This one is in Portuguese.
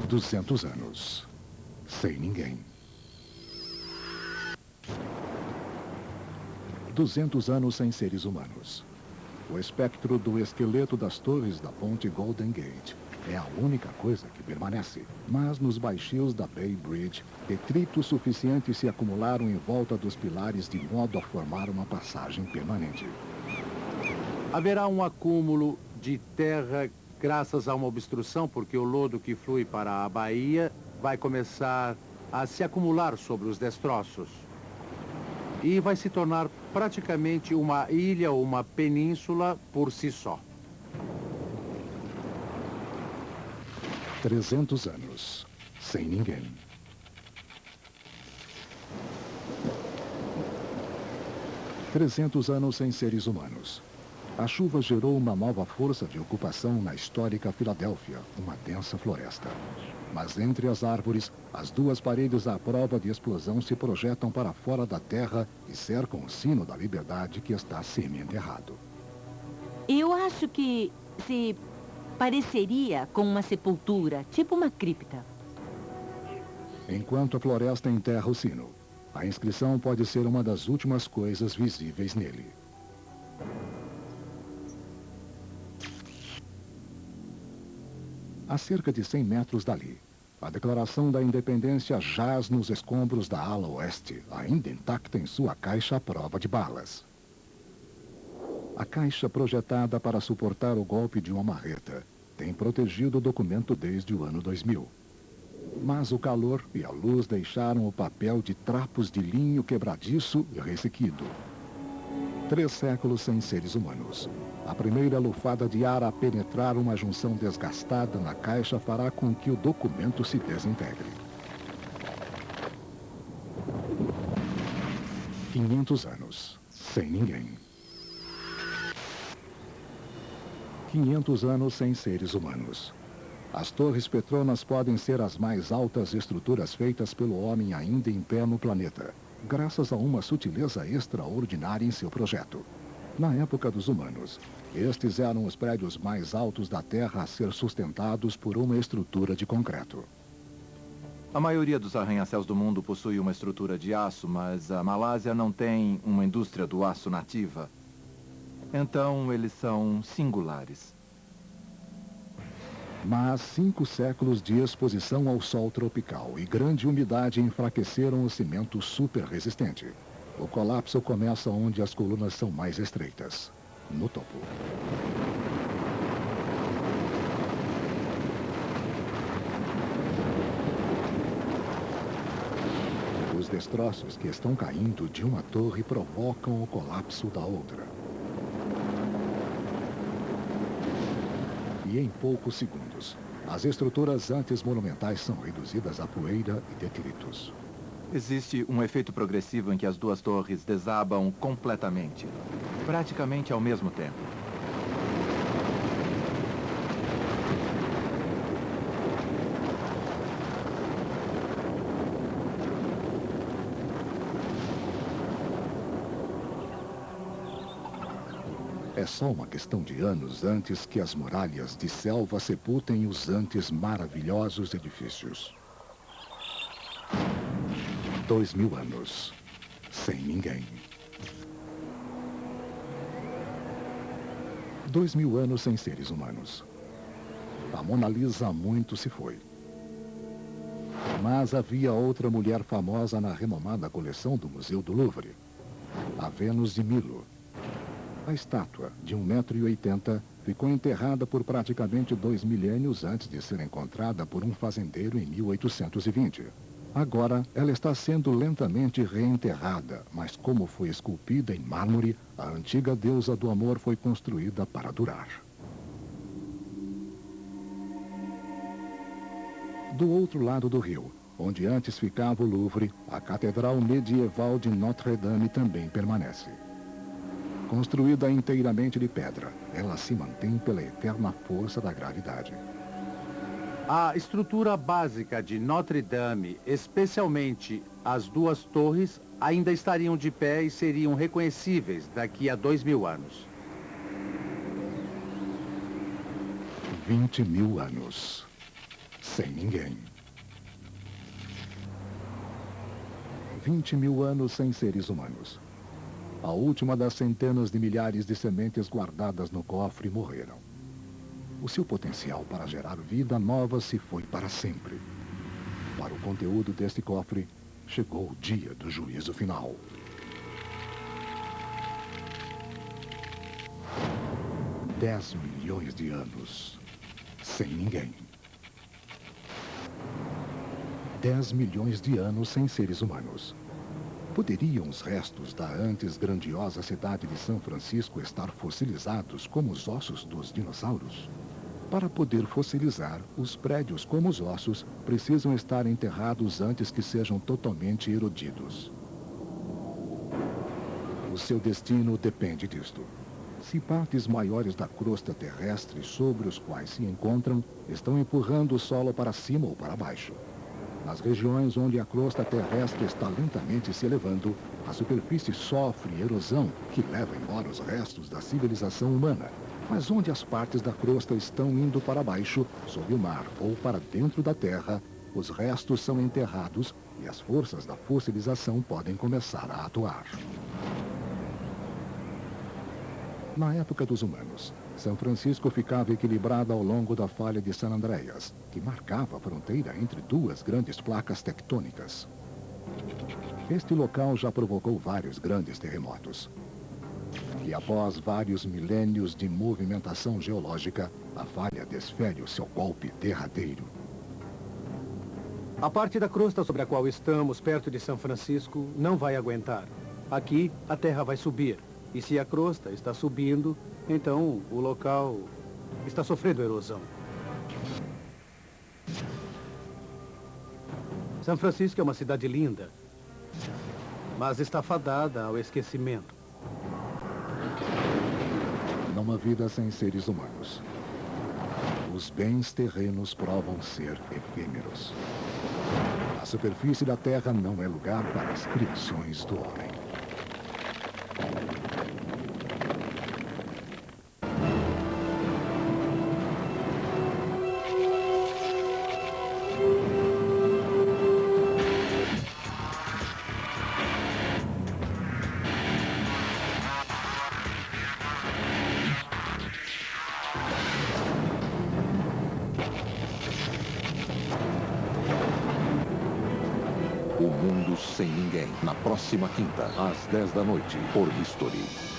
200 anos. Sem ninguém. 200 anos sem seres humanos. O espectro do esqueleto das torres da ponte Golden Gate é a única coisa que permanece. Mas nos baixios da Bay Bridge, detritos suficientes se acumularam em volta dos pilares de modo a formar uma passagem permanente. Haverá um acúmulo de terra graças a uma obstrução, porque o lodo que flui para a baía vai começar a se acumular sobre os destroços. E vai se tornar praticamente uma ilha ou uma península por si só. 300 anos. Sem ninguém. Trezentos anos sem seres humanos. A chuva gerou uma nova força de ocupação na histórica Filadélfia, uma densa floresta. Mas entre as árvores, as duas paredes à prova de explosão se projetam para fora da terra e cercam o sino da liberdade que está semi-enterrado. Eu acho que se pareceria com uma sepultura, tipo uma cripta. Enquanto a floresta enterra o sino, a inscrição pode ser uma das últimas coisas visíveis nele. A cerca de 100 metros dali, a Declaração da Independência jaz nos escombros da ala oeste, ainda intacta em sua caixa à prova de balas. A caixa projetada para suportar o golpe de uma marreta tem protegido o documento desde o ano 2000. Mas o calor e a luz deixaram o papel de trapos de linho quebradiço e ressequido. 3 séculos sem seres humanos. A primeira lufada de ar a penetrar uma junção desgastada na caixa fará com que o documento se desintegre. 500 anos. Sem ninguém. 500 anos sem seres humanos. As torres Petronas podem ser as mais altas estruturas feitas pelo homem ainda em pé no planeta, graças a uma sutileza extraordinária em seu projeto. Na época dos humanos, estes eram os prédios mais altos da Terra a ser sustentados por uma estrutura de concreto. A maioria dos arranha-céus do mundo possui uma estrutura de aço, mas a Malásia não tem uma indústria do aço nativa. Então, eles são singulares. Mas 5 séculos de exposição ao sol tropical e grande umidade enfraqueceram o cimento super resistente. O colapso começa onde as colunas são mais estreitas, no topo. Os destroços que estão caindo de uma torre provocam o colapso da outra. E em poucos segundos, as estruturas antes monumentais são reduzidas a poeira e detritos. Existe um efeito progressivo em que as duas torres desabam completamente, praticamente ao mesmo tempo. É só uma questão de anos antes que as muralhas de selva sepultem os antes maravilhosos edifícios. 2000 anos. Sem ninguém. 2000 anos sem seres humanos. A Mona Lisa há muito se foi. Mas havia outra mulher famosa na renomada coleção do Museu do Louvre. A Vênus de Milo. A estátua, de 1,80 m, ficou enterrada por praticamente 2 milênios antes de ser encontrada por um fazendeiro em 1820. Agora, ela está sendo lentamente reenterrada, mas como foi esculpida em mármore, a antiga deusa do amor foi construída para durar. Do outro lado do rio, onde antes ficava o Louvre, a Catedral Medieval de Notre-Dame também permanece. Construída inteiramente de pedra, ela se mantém pela eterna força da gravidade. A estrutura básica de Notre-Dame, especialmente as duas torres, ainda estariam de pé e seriam reconhecíveis daqui a 2000 anos. 20.000 anos. sem ninguém. 20 mil anos sem seres humanos. A última das centenas de milhares de sementes guardadas no cofre morreram. O seu potencial para gerar vida nova se foi para sempre. Para o conteúdo deste cofre, chegou o dia do juízo final. 10 milhões de anos sem ninguém. 10 milhões de anos sem seres humanos. Poderiam os restos da antes grandiosa cidade de São Francisco estar fossilizados como os ossos dos dinossauros? Para poder fossilizar, os prédios como os ossos precisam estar enterrados antes que sejam totalmente erodidos. O seu destino depende disto. Se partes maiores da crosta terrestre sobre os quais se encontram estão empurrando o solo para cima ou para baixo. Nas regiões onde a crosta terrestre está lentamente se elevando, a superfície sofre erosão que leva embora os restos da civilização humana. Mas onde as partes da crosta estão indo para baixo, sob o mar ou para dentro da terra, os restos são enterrados e as forças da fossilização podem começar a atuar. Na época dos humanos, São Francisco ficava equilibrada ao longo da falha de San Andreas, que marcava a fronteira entre duas grandes placas tectônicas. Este local já provocou vários grandes terremotos. E após vários milênios de movimentação geológica, a falha desfere o seu golpe derradeiro. A parte da crosta sobre a qual estamos, perto de São Francisco, não vai aguentar. Aqui, a terra vai subir. E se a crosta está subindo, então o local está sofrendo erosão. São Francisco é uma cidade linda, mas está fadada ao esquecimento. Numa vida sem seres humanos, os bens terrenos provam ser efêmeros. A superfície da terra não é lugar para as criações do homem. O Mundo Sem Ninguém, na próxima quinta, às 10 da noite, por History.